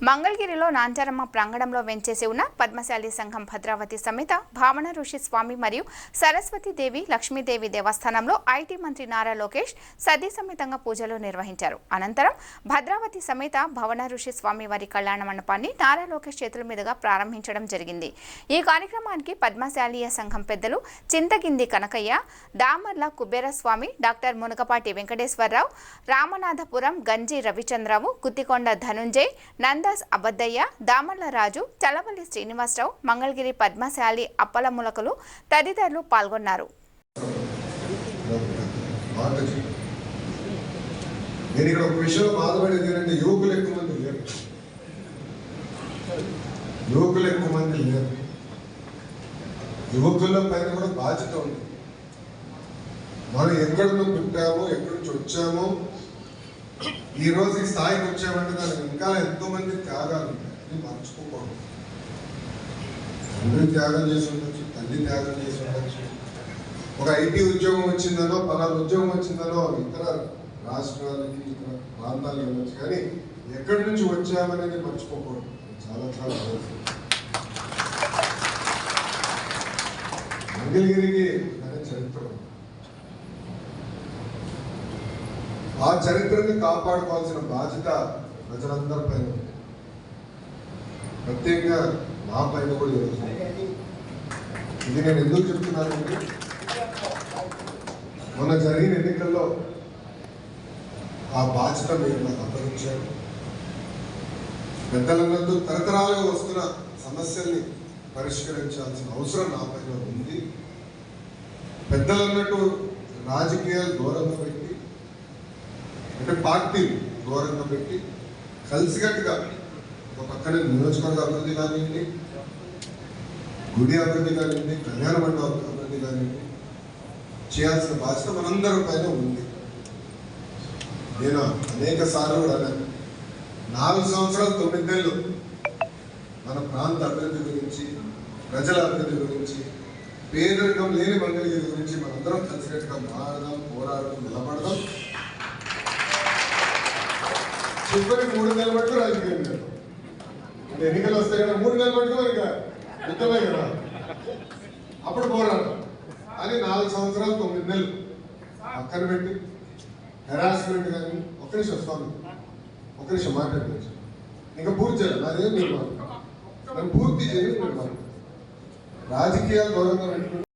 మంగళగిరిలో నాంచారమ్మ ప్రాంగణంలో వెంచేసి ఉన్న పద్మశాలి సంఘం భద్రావతి సమేత భావన ఋషి స్వామి మరియు సరస్వతీదేవి లక్ష్మీదేవి దేవస్థానంలో ఐటీ మంత్రి నారా లోకేష్ సతీ సమేతంగా పూజలు నిర్వహించారు. అనంతరం భద్రావతి సమేత భవన ఋషి స్వామి వారి కళ్యాణ మండపాన్ని నారా లోకేష్ చేతుల మీదుగా ప్రారంభించడం జరిగింది. ఈ కార్యక్రమానికి పద్మశాలీయ సంఘం పెద్దలు చింతకింది కనకయ్య, దామర్ల కుబేరస్వామి, డాక్టర్ మునకపాటి వెంకటేశ్వరరావు, రామనాథపురం గంజి రవిచంద్రరావు, గుత్తికొండ ధనుంజయ్, నందాస్ అబద్దయ్య, దామర్ల రాజు, చలవల్లి శ్రీనివాసరావు, మంగళగిరి పద్మశాలి అప్పల ములకలు తదితరులు పాల్గొన్నారు. నేను ఇక్కడ ఒక విషయం బాధపడేది ఏంటంటే యువకులు ఎక్కువ మంది లేరు. యువకుల పైన కూడా బాధ్యత ఉంది. మనం ఎక్కడి నుంచి పుట్టామో, ఎక్కడి నుంచి వచ్చామో, ఈ రోజు ఈ స్థాయికి వచ్చామంటే దానికి ఇంకా ఎంతో మంది త్యాగాలు ఉంటాయి, మర్చిపోకూడదు. తండ్రి త్యాగం చేసి ఉండొచ్చు, తల్లి త్యాగం చేసి ఉండొచ్చు, ఒక ఐటీ ఉద్యోగం వచ్చిందనో, పలానా ఉద్యోగం వచ్చిందనో ఇతర రాష్ట్రాలకి ఇతర ప్రాంతాలకు వెళ్ళొచ్చు, కానీ ఎక్కడి నుంచి వచ్చామనేది మర్చిపోకూడదు. చాలా చాలా అవసరం. మంగళగిరికి చరిత్ర, ఆ చరిత్రని కాపాడుకోవాల్సిన బాధ్యత ప్రజలందరి పైన, ప్రత్యేకంగా నా పైన కూడా జరుగుతుంది. ఇది నేను ఎందుకు చెప్తున్నానంటే, మొన్న జరిగిన ఎన్నికల్లో ఆ బాధ్యత మీరు నాకు అప్పగించారు. పెద్దలందరితో తరతరాలుగా వస్తున్న సమస్యల్ని పరిష్కరించాల్సిన అవసరం నా పైన ఉంది. పెద్దలన్నట్టు రాజకీయాలు దూరంగా పెట్టి, అంటే పార్టీలు దూరంగా పెట్టి, కలిసికట్టుగా ఒక పక్కన నియోజకవర్గ అభివృద్ధి కానివ్వండి, గుడి అభివృద్ధి కానివ్వండి, కళ్యాణ మండపం అభివృద్ధి కానివ్వండి చేయాల్సిన బాధ్యత మనందరి పైన ఉంది. నేను అనేక సార్లు కూడా అన్నాను, 4 సంవత్సరాలు 9 నెలలు మన ప్రాంత అభివృద్ధి గురించి, ప్రజల అభివృద్ధి గురించి, పేదరికం లేని మంగళగిరి గురించి మనందరం కలిసికట్టుగా మారదాం, పోరాడదాం, నిలబడదాం. చివరికి 3 నెలల పట్టుకు రాజకీయం లేదు. ఎన్నికలు వస్తాయి కదా, 3 నెలల పట్టుకు ఇక యుద్ధమే కదా, అప్పుడు పోరాడతాం అని 4 సంవత్సరాలు 9 నెలలు పక్కన పెట్టి హెరాస్మెంట్ కానీ, ఒక్క నిమిషం స్వామి, ఒక్క నిమిషం మాట్లాడుకోవచ్చు, ఇంకా పూర్తి చేయాలి. నాదేం మీరు నన్ను పూర్తి చేయాలి. రాజకీయాలు దూరంగా పెట్టుకుంటే